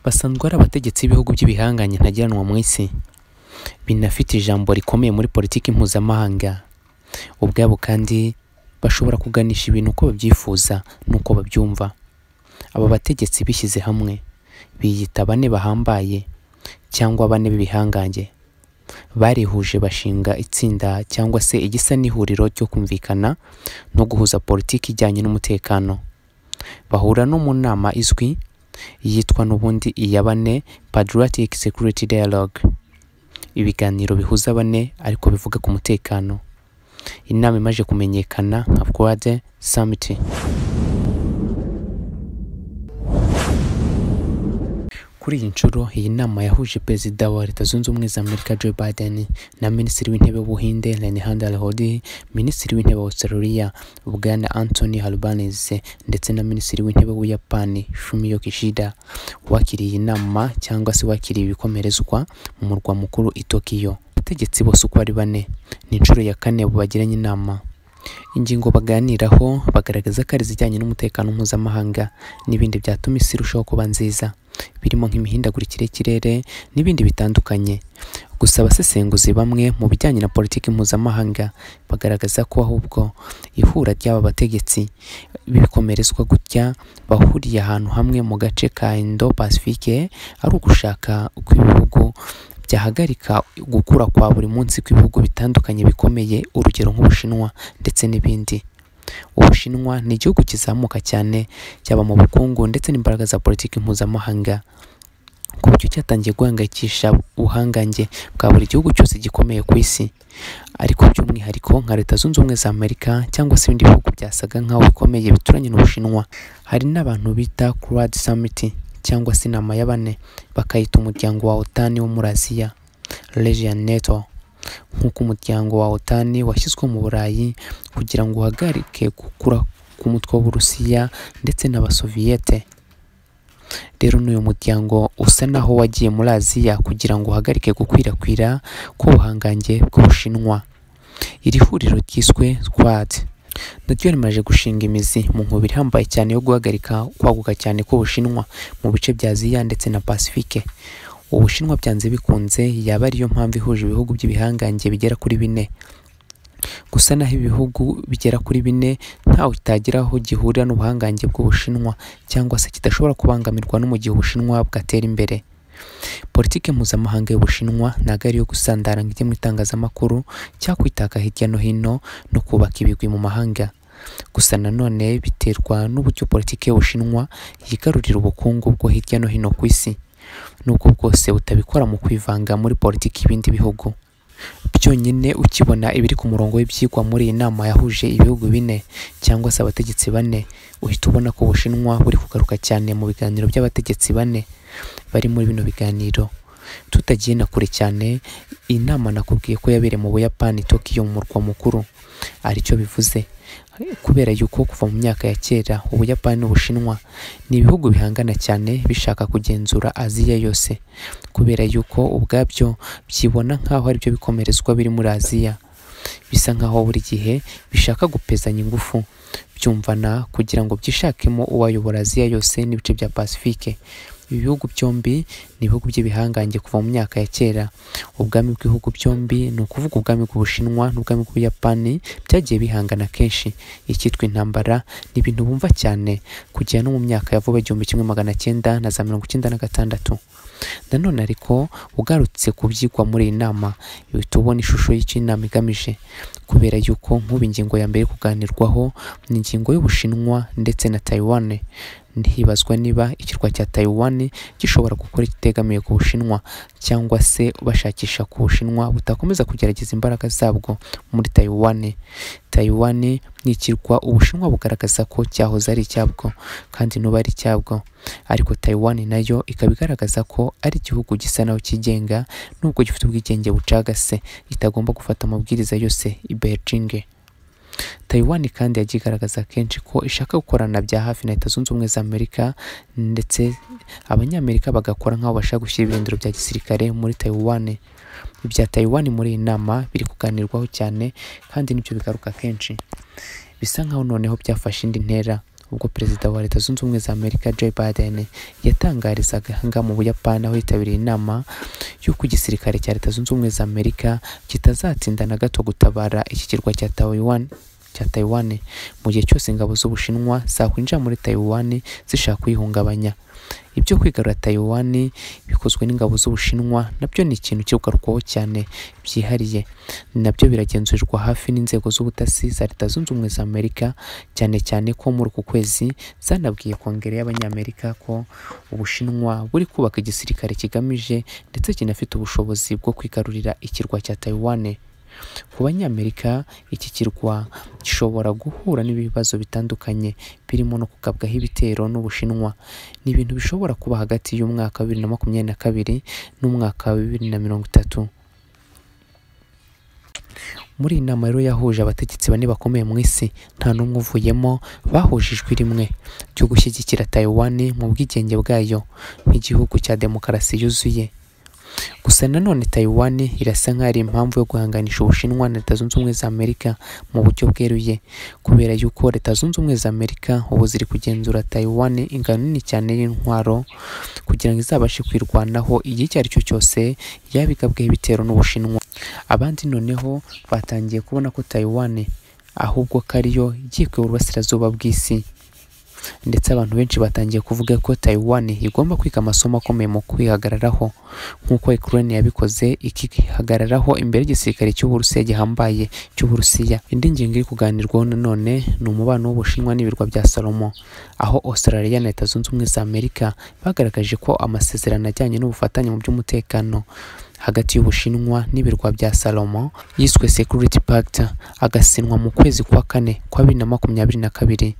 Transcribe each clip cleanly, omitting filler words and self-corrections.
basanzwe ari abategetsi b'ibihugu by'ibihanganye ntageranwa mu isi, binafite ijambo rikomeye muri politiki mpuzamahanga. Ubwabo kandi bashobora kuganisha ibintu uko babyifuza n'uko babyumva. Aba bategetsi bishyize hamwe biyita bane bahambaye cyangwa bane b'ibihangange. Barihuje bashinga itsinda cyangwa se igisa n'ihuriro ryo kumvikana no guhuza politiki ijyanye n'umutekano. Bahura no mu nama izwi yitwa n'ubundi iya bane Patriotic Security Dialogue. Ibiganiro bihuza bane ariko bivuga ku mutekano. Inama imaze kumenyekana nka Quad Summit. Kuri iyi nshuro iyi nama yahuje Perezida wa Leta Zunze Ubumwe za Amerika Joe Biden na Minisitiri w'Intebe w'Ubuhinde Narendra Modi, Minisitiri w'Intebe wa Australia Bwana Anthony Albanese ndetse na Minisitiri w'Intebe w'Ubuyapani Fumio Kishida. Wakiriye iyi nama cyangwa se wakiriye ibikomerezwa mu murwa mukuru i Tokyo. Abategetsi bose uko ari bane ni inshuro ya kane bagiranye inama. Ingingo baganiraho bagaragaza ko ari zijyanye n'umutekano mpuzamahanga n'ibindi byatuma isi irushaho kuba nziza, birimo nk'imihindagurikire y'ikirere n'ibindi bitandukanye. Gusa abasesenguzi bamwe mu bijyanye na politiki mpuzamahanga bagaragaza ko ahubwo ihura ry'aba bategetsi bibikomerezwa gutya bahuriye ahantu hamwe mu gace ka Indo-Pacifique ari ugushaka uko ibihugu byahagarika gukura kwa buri munsi kw'ibihugu bitandukanye bikomeye, urugero nk'Ubushinwa ndetse n'ibindi. Ubushinwa ni igihugu kizamuka cyane cyaba mu bukungu ndetse n'imbaraga za politiki mpuzamahanga, ku buryo cyatangiye guhangayikisha ubuhangange bwa buri gihugu cyose gikomeye ku isi. Ariko by'umwihariko nka Leta Zunze Ubumwe za Amerika cyangwa se ibindi bihugu byasaga nk'aho bikomeye bituranye n'Ubushinwa. Hari n'abantu bita Quad Summit cyangwa se inama ya bane, bakayita umuryango wa OTAN wo muri Aziya, Region NATO, nk'uko umuryango wa OTAN washyizwe mu Burayi kugira ngo uhagarike gukura ku mutwe w'Uburusiya ndetse n'Abasoviyete. Rero n'uyu muryango usa naho wagiye muri Aziya kugira ngo uhagarike gukwirakwira k'ubuhangange bw'Ubushinwa. Iri huriro ryiswe Quad naryo rimaze gushinga imizi mu nkubiri ihambaye cyane yo guhagarika kwaguka cyane k'Ubushinwa mu bice bya Aziya ndetse na Pacifique. Ubushinwa byanze bikunze yaba ariyo mpamvu ihuje ibihugu by'ibihangange bigera kuri bine. Gusa naho ibihugu bigera kuri bine ntawe itagira aho gihurira n'ubuhangange bw'Ubushinwa cyangwa se kidashobora kubangamirwa no mu gihe Ubushinwa bwatera imbere. Politiki mpuzamahanga y'Ubushinwa ntabwo ari iyo gusandara ngo ijye mu itangazamakuru cyangwa kwitaka hirya no hino no kubaka ibigwi mu mahanga. Gusa nanone biterwa n'uburyo politiki y'Ubushinwa yigarurira ubukungu bwo hirya no hino ku isi, nubwo bwose butabikora mu kwivanga muri politiki y'ibindi bihugu. Byonyine ukibona ibiri ku murongo w'ibyigwa muri iyi nama yahuje ibihugu bine cyangwa se abategetsi bane, uhita ubona ko Ubushinwa buri kugaruka cyane mu biganiro by'abategetsi bane bari muri bino biganiro. Tutagiye na kure cyane, iyi nama nakubwiye ko yabereye mu Buyapani Tokyo mu murwa mukuru. Aricyo bivuze kubera yuko kuva mu myaka ya kera Ubuyapani n'Ubushinwa ni ibihugu bihangana cyane bishaka kugenzura Aziya yose, kubera yuko ubwabyo byibona nk'aho ari byo bikomerezwa biri muri Aziya. Bisa nk'aho buri gihe bishaka gupezanya ingufu byumvana kugira ngo byishakemo uwayobora Aziya yose n'ibice bya Pacifique. Ibi bihugu byombi ni ibihugu by'ibihangange kuva mu myaka ya kera. Ubwami bw'ibihugu byombi ni ukuvuga ubwami bw'Ubushinwa n'ubwami bw'Ubuyapani byagiye bihangana kenshi. Icyitwa intambara ni ibintu bumva cyane kugera no mu myaka ya vuba 1996. Nanone ariko ugarutse kubyigwa muri iyi nama uhita ubona ishusho y'icyo inama igamije, kubera yuko nk'ubu ingingo ya mbere kuganirwaho ni ingingo y'Ubushinwa ndetse na Taiwan. Hibazwa niba ikirwa cya Taiwan gishobora gukora ikitegamiye ku Bushinwa cyangwa se bashakisha ku Bushinwa butakomeza kugerageza imbaraga zabwo muri Taiwan. Taiwan ni ikirwa Ubushinwa bugaragaza ko cyahoze ari icyabwo kandi n'ubu ari icyabwo, ariko Taiwan nayo ikaba igaragaza ko ari igihugu gisa naho kigenga nubwo gifite ubwigenge bucagase, itagomba gufata amabwiriza yose i Beijing. Taiwan kandi yagiye igaragaza kenshi ko ishaka gukorana bya hafi na Leta Zunze Ubumwe za Amerika, ndetse Abanyamerika bagakora nk'aho bashaka gushyira ibirindiro bya gisirikare muri Taiwan. Ibya Taiwan muri iyi nama biri kuganirwaho cyane kandi nibyo bigaruka kenshi. Bisa nk'aho noneho byafashe indi ntera, ubwo perezida wa Leta Zunze Ubumwe za Amerika Joe Biden yatangarizaga hanga mu Buyapani aho yitabiriye inama y'uko igisirikare cya Leta Zunze Ubumwe za Amerika kitazatsinda na gato gutabara iki kirwa cya Taiwan mu gihe cyose ingabo z'Ubushinwa zakwinjira muri Taiwan zishaka kuyihungabanya. Ibyo kwigarura Taiwan bikozwe n'ingabo z'Ubushinwa nabyo ni ikintu kigarukwaho cyane byihariye, nabyo biragenzurirwa hafi n'inzego z'ubutasi za Leta Zunze Ubumwe za Amerika, cyane cyane ko muri uku kwezi zanabwiye Kongere y'Abanyamerika ko Ubushinwa buri kubaka igisirikare kigamije ndetse kinafite ubushobozi bwo kwigarurira ikirwa cya Taiwan. Ku Banyamerika iki kirwa gishobora guhura n'ibibazo bitandukanye birimo no kugabwaho ibitero n'Ubushinwa. Ni ibintu bishobora kuba hagati y'umwaka wa 2022 n'umwaka wa 2030. Muri iyi nama rero yahuje abategetsi bane bakomeye mu isi, nta n'umwe uvuyemo, bahuje ijwi rimwe ryo gushyigikira Taiwan mu bwigenge bwayo nk'igihugu cya demokarasi yuzuye. Gusa nanone Taiwan irasa nk'aho ari impamvu yo guhanganisha Ubushinwa na Leta Zunze Ubumwe za Amerika mu buryo bweruye, kubera yuko Leta Zunze Ubumwe za Amerika ubu ziri kugenzura Taiwan ingano nini cyane y'intwaro kugira ngo izabashe kwirwanaho igihe icyo ari cyo cyose yabigabweho ibitero n'Ubushinwa. Abandi noneho batangiye kubona ko Taiwan ahubwo kariyo igiye kuyobora uburasirazuba bw'isi, ndetse abantu benshi batangiye kuvuga ko Taiwan igomba kwiga amasomo akomeye mu kwihagararaho nk'uko Ukraine yabikoze ikihagararaho imbere y'igisirikare cy'Uburusiya gihambaye cy'Uburusiya. Indi ngingo iri kuganirwaho nanone ni umubano w'Ubushinwa n'ibirwa bya Salomo, aho Australia na Leta Zunze Ubumwe za Amerika bagaragaje ko amasezerano ajyanye n'ubufatanye mu by'umutekano hagati y'Ubushinwa n'ibirwa bya Salomo yiswe Security Pact agasinwa mu kwezi kwa kane kwa 2022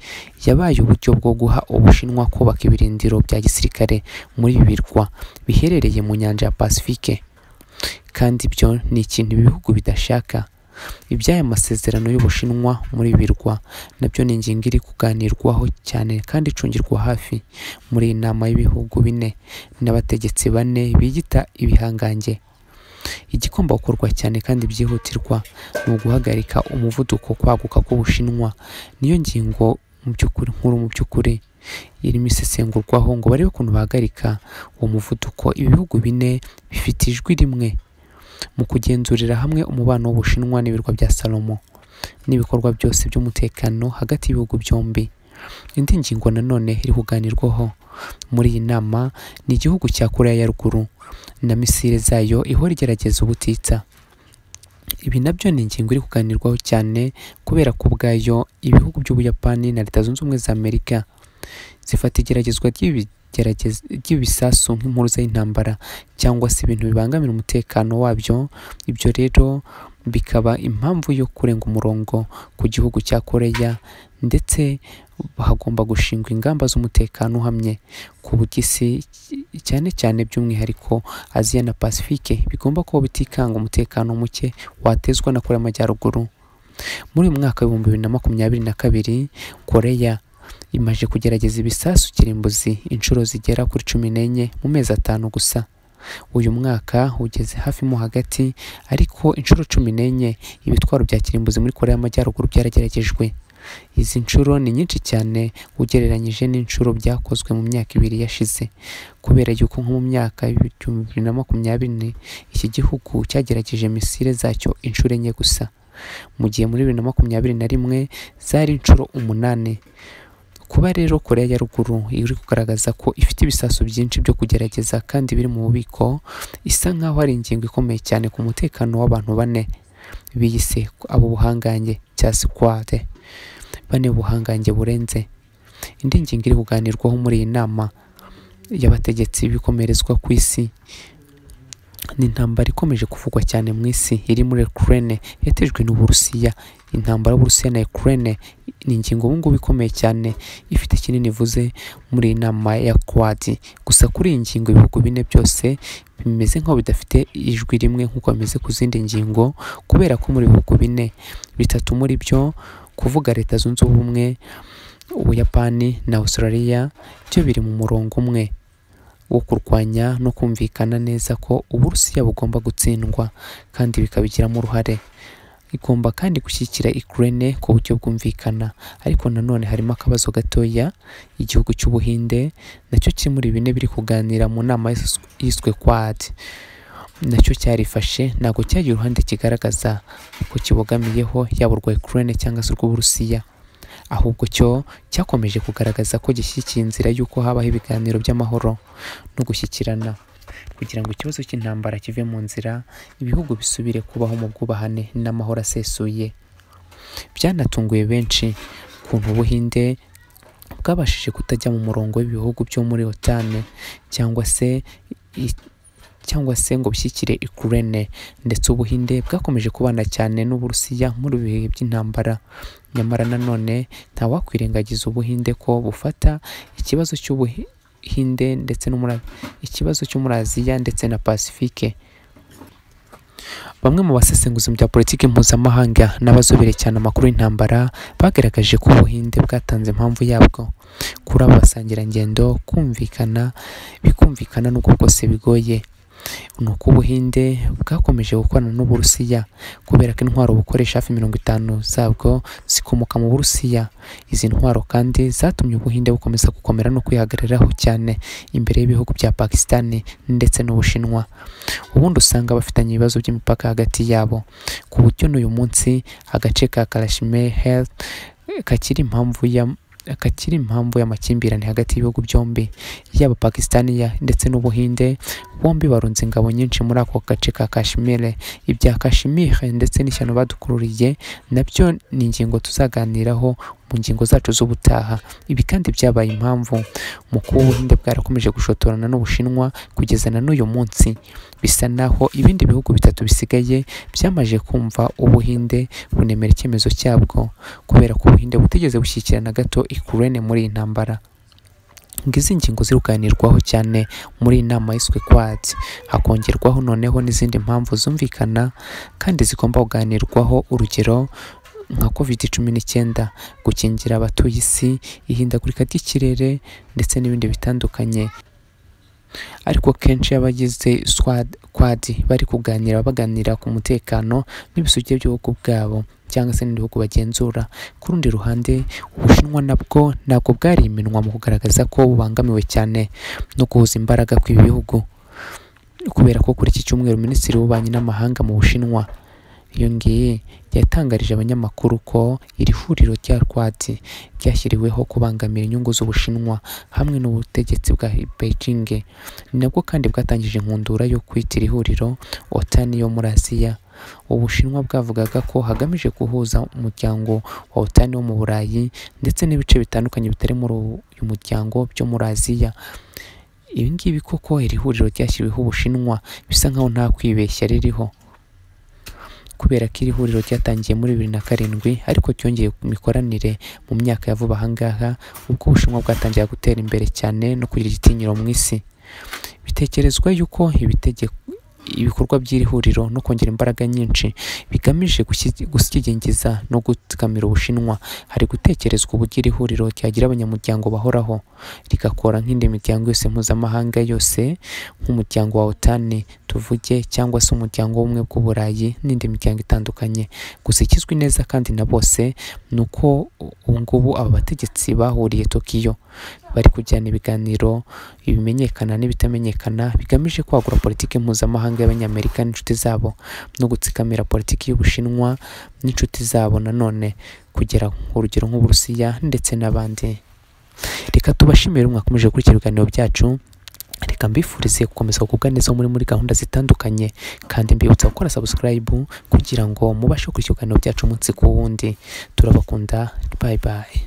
yabaye uburyo bwo guha Ubushinwa kubaka ibirindiro bya gisirikare muri ibi birwa biherereye mu nyanja ya Pacifique, kandi ibyo ni ikintu ibihugu bidashaka. Iby'aya masezerano y'Ubushinwa muri ibi birwa nabyo ni ingingo iri kuganirwaho cyane kandi icungirwa hafi muri iyi nama y'ibihugu bine n'abategetsi bane biyita ibihangange. Igomba gukorwa cyane kandi byihutirwa ni uguhagarika umuvuduko kwaguka k'Ubushinwa. Niyo ngingo mu by'ukuri irimo isesengurwaho ngo barebe ukuntu bahagarika uwo muvuduko. Ibihugu bine bifite ijwi rimwe mu kugenzurira hamwe umubano w'Ubushinwa n'ibirwa bya Salomo n'ibikorwa byose by'umutekano hagati y'ibihugu byombi. Indi ngingo nanone iri kuganirwaho muri iyi nama ni igihugu cya Korea ya Ruguru na misile zayo ihora igerageza ubutitsa. Ibi nabyo ni ingingo iri kuganirwaho cyane kubera ko ubwayo ibihugu by'Ubuyapani na Leta Zunze Ubumwe za Amerika zifata igeragezwa ry'ibisasu nk'impuruza y'intambara cyangwa se ibintu bibangamira umutekano wabyo. Ibyo rero bikaba impamvu yo kurenga umurongo ku gihugu cya Korea, ndetse hagomba gushingwa ingamba z'umutekano uhamye ku bugisi, cyane cyane by'umwihariko Aziya na Pacifique bigomba kuba bitikanga umutekano muke watezwa na Korea y'Amajyaruguru. Muri uyu mwaka wa 2022 Korea imaje kugerageza ibisasu kirimbuzi inshuro zigera kuri 14 mu mezi 5 gusa. Uyu mwaka ugeze hafi mo hagati, ariko inshuro 14 ibitwaro bya kirimbuzi muri Korea y'Amajyaruguru byarageragejwe. Izi nshuro ni nyinshi cyane ugereranyije n'inshuro byakozwe mu myaka 2 yashize, kubera yuko nko mu myaka 2020 iki gihugu cyagerageje misile zacyo inshuro 4 gusa, mu gihe muri 2021 zari inshuro 8. Kuba rero Korea ya Ruguru iri kugaragaza ko ifite ibisasu byinshi byo kugerageza kandi biri mu bubiko, isa nkaho ari ingingo ikomeye cyane ku mutekano w'abantu bane biyise abo buhangange cya Squad bane buhangange burenze. Indi ngingo iri kuganirwaho muri iyi nama y'abategetsi bikomerezwa ku isi ni intambara ikomeje kuvugwa cyane mu isi iri muri Ukraine yatejwe n'Uburusiya. Intambara y'Uburusiya na Ukraine ni ingingo ubu ngubu ikomeye cyane ifite kinini ivuze muri iyi nama ya Quad. Gusa kuri iyi ngingo ibihugu bine byose bimeze nk'aho bidafite ijwi rimwe nk'uko bimeze ku zindi ngingo, kubera ko muri ibihugu bine, bitatu muri byo kuvuga Leta Zunze Ubumwe, Ubuyapani na Australia, byo biri mu murongo umwe wo kurwanya no kumvikana neza ko Uburusiya bugomba gutsindwa kandi bikabigiramo uruhare. igomba kandi gushyigikira Ukraine ku buryo bwumvikana, ariko nanone harimo akabazo gatoya. Igihugu cy'Ubuhinde nacyo kiri muri bine biri kuganira mu nama yiswe Quad, nacyo cyarifashe ntabwo cyagira uruhande kigaragaza uko kibogamiyeho yaba urwa Ukraine cyangwa se urw'Uburusiya, ahubwo cyo cyakomeje kugaragaza ko gishyigikiye inzira y'uko habaho ibiganiro by'amahoro no gushyikirana kugira ngo ikibazo cy'intambara kive mu nzira, ibihugu bisubire kubaho mu bwubahane n'amahoro asesuye. Byanatunguye benshi ukuntu Ubuhinde bwabashije kutajya mu murongo w'ibihugu byo muri OTAN cyangwa se ngo bishyikire Ukraine, ndetse Ubuhinde bwakomeje kubana cyane n'Uburusiya muri bihe by'intambara. Nyamara nanone ntawakwirengagiza Ubuhinde ko bufata ikibazo cy'Ubuhinde ndetse ikibazo cyo muri Aziya ndetse na Pacifique. Bamwe mu basesenguzi mu bya politiki mpuzamahanga n'abazobere cyane amakuru y'intambara bagaragaje ko Ubuhinde bwatanze impamvu yabwo kuri aba basangirangendo bikumvikana n'ubwo bwose bigoye. Nuko Ubuhinde bwakomeje gukorana n'Uburusiya kubera ko intwaro bukoresha hafi 50 zabwo zikomoka mu Burusiya. Izi ntwaro kandi zatumye Ubuhinde bukomeza gukomera no kwihagararaho cyane imbere y'ibihugu bya Pakistan ndetse n'Ubushinwa. Ubundi usanga bafitanye ibibazo by'imipaka hagati yabo, ku buryo n'uyu munsi agace ka Kashmir kakiri impamvu y'amakimbirane hagati y'ibihugu byombi, yaba Pakistan ndetse n'Ubuhinde. Bombi barunze ingabo nyinshi muri ako gace ka Kashmir. Ibya Kashmir ndetse n'ishyano badukururiye nabyo ni ingingo tuzaganiraho mu ngingo zacu z'ubutaha. Ibi kandi byabaye impamvu mu kuba Ubuhinde bwarakomeje gushotorana n'Ubushinwa kugeza na n'uyu munsi. Bisa naho ibindi bihugu bitatu bisigaye byamaje kumva Ubuhinde bunemera icyemezo cyabwo, kubera ko Ubuhinde butigeze bushyikirana gato Ukraine muri iyi ntambara. Ngizi ngingo ziruganirwaho cyane muri inama yiswe Quad, hakongerwaho noneho n'izindi mpamvu zumvikana kandi zigomba kuganirwaho, urugero nka COVID-19, gukingira abatuye isi, ihindagurika ry'ikirere ndetse n'ibindi bitandukanye. Ariko kenshi abagize Quad bari baganira ku mutekano n'ibisubizo by'ibihugu bwabo cyangwa se n'ibihugu bagenzura. Ku rundi ruhande Ubushinwa nabwo ntabwo bwari iminwa mu kugaragaza ko bubangamiwe cyane no guhuza imbaraga kw'ibi bihugu, kubera ko kuri iki cyumweru Minisitiri w'Ububanyi n'Amahanga mu Bushinwa yongeye yatangarije abanyamakuru ko iri huriro rya Quad ryashyiriweho kubangamira inyungu z'Ubushinwa hamwe n'ubutegetsi bwa Beijing. Ni nabwo kandi bwatangije inkundura yo kwita iri huriro OTAN yo muri Aziya. Ubushinwa bwavugaga ko hagamije guhuza umuryango wa OTAN wo mu Burayi ndetse n'ibice bitandukanye bitari muri uyu muryango byo muri Aziya. Ibi ngibi koko iri huriro ryashyiriweho Ubushinwa bisa nkaho nta kwibeshya ririho, kubera ko iri huriro ryatangiye muri 2007 ariko cyongeye imikoranire mu myaka ya vuba ahangaha, ubwo Ubushinwa bwatangiye gutera imbere cyane no kugira igitinyiro mu isi. Bitekerezwa yuko ibikorwa by'iri huriro no kongera imbaraga nyinshi bigamije gushyigikiza no gutsikamira Ubushinwa. Hari gutekerezwa uburyo iri huriro ryagira abanyamuryango bahoraho rigakora nk'indi miryango yose mpuzamahanga yose, nk'umuryango wa OTAN tuvuge, cyangwa se umuryango w'ubumwe bw'Uburayi n'indi miryango itandukanye. Gusa ikizwi neza kandi na bose ni uko ubu ngubu aba bategetsi bahuriye Tokyo bari kujyana ibiganiro ibimenyekana n'ibitamenyekana bigamije kwagura politiki mpuzamahanga y'Abanyamerika n'inshuti zabo no gutsikamira politiki y'Ubushinwa n'inshuti zabo, nanone kugera urugero nk'Uburusiya ndetse n'abandi. Reka tubashimire mwakomeje gukurikira ibiganiro byacu. Reka mbifurize gukomeza kugubwa neza muri gahunda zitandukanye, kandi mbibutsa gukora subscribe kugira ngo mubashe gukurikira ibiganiro byacu umunsi ku wundi. Turabakunda, bye bye.